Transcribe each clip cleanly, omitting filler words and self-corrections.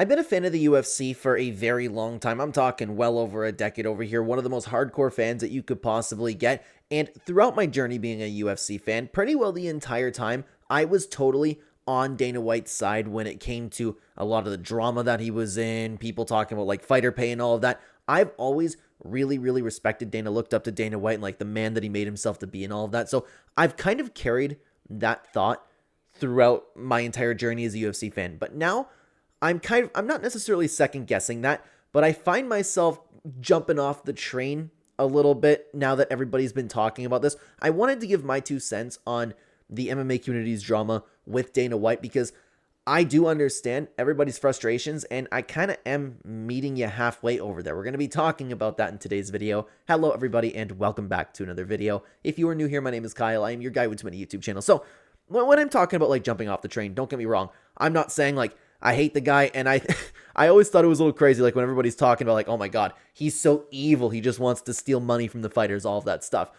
I've been a fan of the UFC for a very long time. I'm talking well over a decade over here. One of the most hardcore fans that you could possibly get. And throughout my journey being a UFC fan, pretty well the entire time, I was totally on Dana White's side when it came to a lot of the drama that he was in, people talking about like fighter pay and all of that. I've always really respected Dana, looked up to Dana White and like the man that he made himself to be and all of that. So I've kind of carried that thought throughout my entire journey as a UFC fan. But now I'm not necessarily second guessing that, but I find myself jumping off the train a little bit now that everybody's been talking about this. I wanted to give my 2 cents on the MMA community's drama with Dana White because I do understand everybody's frustrations and I kind of am meeting you halfway over there. We're going to be talking about that in today's video. Hello everybody and welcome back to another video. If you are new here, my name is Kyle. I am your guy with too many YouTube channels. So when I'm talking about like jumping off the train, don't get me wrong. I'm not saying like I hate the guy, and I always thought it was a little crazy, like when everybody's talking about like, oh my god, he's so evil, he just wants to steal money from the fighters, all of that stuff.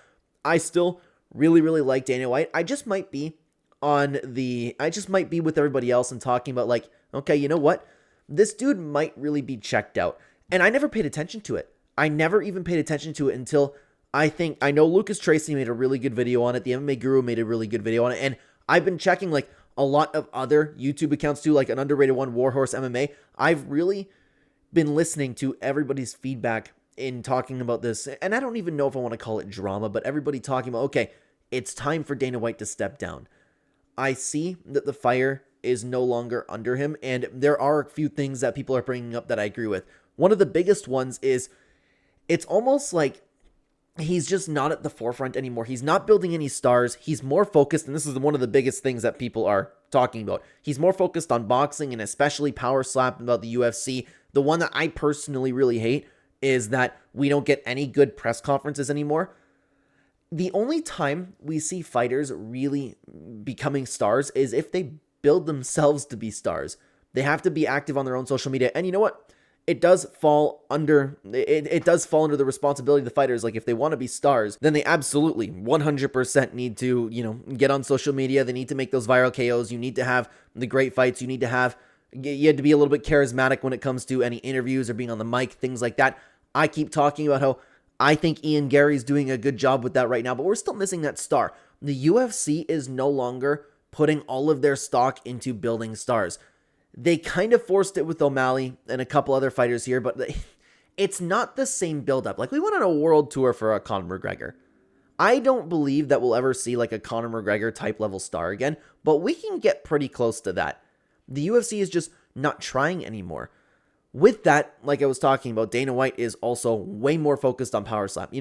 I still really like Dana White. I just might be with everybody else and talking about like, okay, you know what? This dude might really be checked out. And I never paid attention to it. I never even paid attention to it until I know Lucas Tracy made a really good video on it. The MMA Guru made a really good video on it. And I've been checking like a lot of other YouTube accounts too, like an underrated one, Warhorse MMA. I've really been listening to everybody's feedback in talking about this. And I don't even know if I want to call it drama, but everybody talking about, okay, it's time for Dana White to step down. I see that the fire is no longer under him, and there are a few things that people are bringing up that I agree with. One of the biggest ones is it's almost like he's just not at the forefront anymore. He's not building any stars. He's more focused, and this is one of the biggest things that people are talking about. He's more focused on boxing and especially power slap about the UFC. The one that I personally really hate is that we don't get any good press conferences anymore. The only time we see fighters really becoming stars is if they build themselves to be stars. They have to be active on their own social media. And you know what? It does fall under the responsibility of the fighters. Like if they want to be stars, then they absolutely 100% need to, get on social media. They need to make those viral KOs. You need to have the great fights. You had to be a little bit charismatic when it comes to any interviews or being on the mic, things like that. I keep talking about how I think Ian Gary's doing a good job with that right now, but we're still missing that star. The UFC is no longer putting all of their stock into building stars. They kind of forced it with O'Malley and a couple other fighters here, but it's not the same buildup. Like we went on a world tour for a Conor McGregor. I don't believe that we'll ever see like a Conor McGregor type level star again, but we can get pretty close to that. The UFC is just not trying anymore. With that, like I was talking about, Dana White is also way more focused on power slap.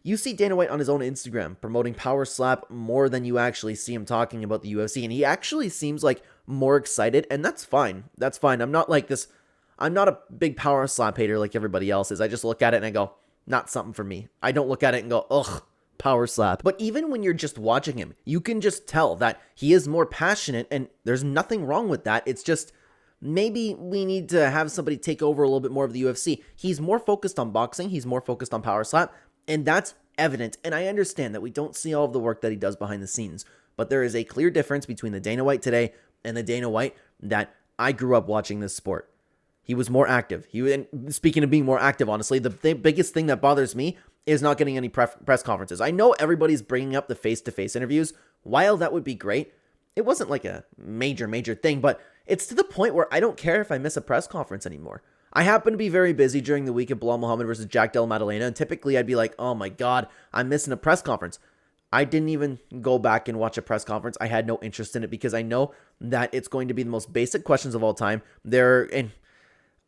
You see Dana White on his own Instagram promoting power slap more than you actually see him talking about the UFC. And he actually seems like more excited, and that's fine. That's fine. I'm not a big power slap hater like everybody else is. I just look at it and I go, not something for me. I don't look at it and go, ugh, power slap. But even when you're just watching him, you can just tell that he is more passionate, and there's nothing wrong with that. It's just maybe we need to have somebody take over a little bit more of the UFC. He's more focused on boxing. He's more focused on power slap. And that's evident. And I understand that we don't see all of the work that he does behind the scenes. But there is a clear difference between the Dana White today and the Dana White that I grew up watching this sport. He was more active. And speaking of being more active, honestly, the biggest thing that bothers me is not getting any press conferences. I know everybody's bringing up the face-to-face interviews. While that would be great, it wasn't like a major thing, but it's to the point where I don't care if I miss a press conference anymore. I happen to be very busy during the week of Bilal Muhammad versus Jack Della Maddalena, and typically I'd be like, oh my god, I'm missing a press conference. I didn't even go back and watch a press conference. I had no interest in it because I know that it's going to be the most basic questions of all time. And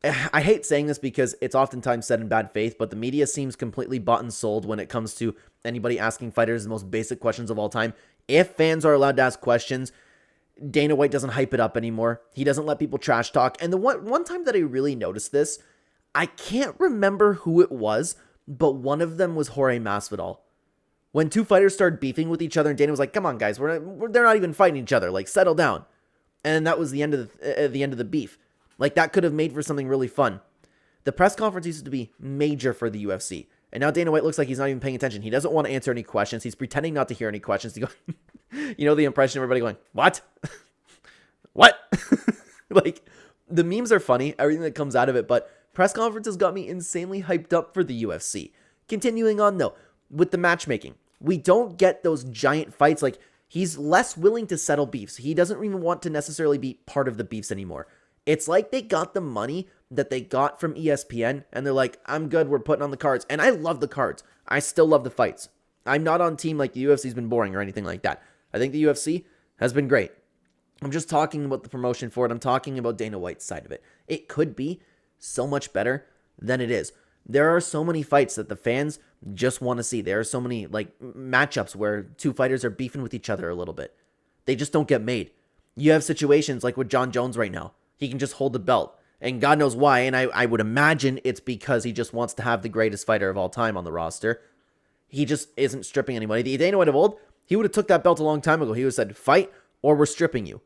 I hate saying this because it's oftentimes said in bad faith, but the media seems completely bought and sold when it comes to anybody asking fighters the most basic questions of all time. If fans are allowed to ask questions, Dana White doesn't hype it up anymore. He doesn't let people trash talk. And the one time that I really noticed this, I can't remember who it was, but one of them was Jorge Masvidal. When two fighters started beefing with each other, and Dana was like, "Come on, guys, they're not even fighting each other. Like, settle down." And that was the end of the beef. Like that could have made for something really fun. The press conference used to be major for the UFC. And now Dana White looks like he's not even paying attention. He doesn't want to answer any questions. He's pretending not to hear any questions. He goes, the impression of everybody going, what? What? Like, The memes are funny, everything that comes out of it, but press conferences got me insanely hyped up for the UFC. Continuing on though, with the matchmaking, we don't get those giant fights. Like, he's less willing to settle beefs. He doesn't even want to necessarily be part of the beefs anymore. It's like they got the money that they got from ESPN, and they're like, I'm good, we're putting on the cards. And I love the cards. I still love the fights. I'm not on team like the UFC's been boring or anything like that. I think the UFC has been great. I'm just talking about the promotion for it. I'm talking about Dana White's side of it. It could be so much better than it is. There are so many fights that the fans just want to see. There are so many like matchups where two fighters are beefing with each other a little bit. They just don't get made. You have situations like with John Jones right now. He can just hold the belt. And God knows why. And I would imagine it's because he just wants to have the greatest fighter of all time on the roster. He just isn't stripping anybody. The Dana White of old, he would have took that belt a long time ago. He would have said, fight or we're stripping you.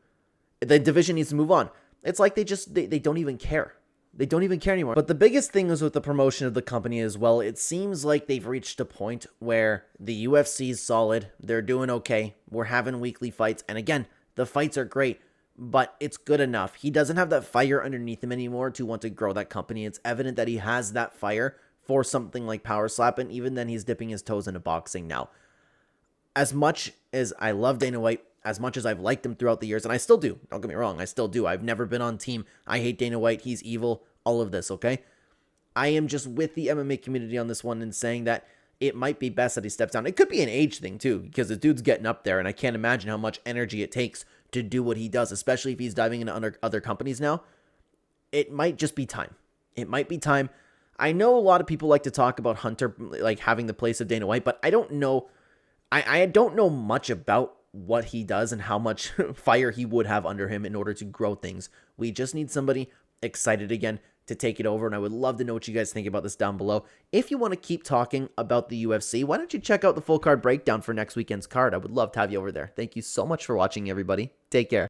The division needs to move on. It's like they don't even care. They don't even care anymore. But the biggest thing is with the promotion of the company as well. It seems like they've reached a point where the UFC is solid. They're doing okay. We're having weekly fights. And again, the fights are great, but it's good enough. He doesn't have that fire underneath him anymore to want to grow that company. It's evident that he has that fire for something like Power Slap. And even then, he's dipping his toes into boxing now. As much as I love Dana White, as much as I've liked him throughout the years, and I still do, don't get me wrong, I still do. I've never been on team, I hate Dana White, he's evil, all of this, okay? I am just with the MMA community on this one and saying that it might be best that he steps down. It could be an age thing too, because the dude's getting up there, and I can't imagine how much energy it takes to do what he does, especially if he's diving into other companies now. It might just be time. It might be time. I know a lot of people like to talk about Hunter like having the place of Dana White, but I don't know. I don't know much about what he does and how much fire he would have under him in order to grow things. We just need somebody excited again to take it over, and I would love to know what you guys think about this down below. If you want to keep talking about the UFC, why don't you check out the full card breakdown for next weekend's card? I would love to have you over there. Thank you so much for watching, everybody. Take care.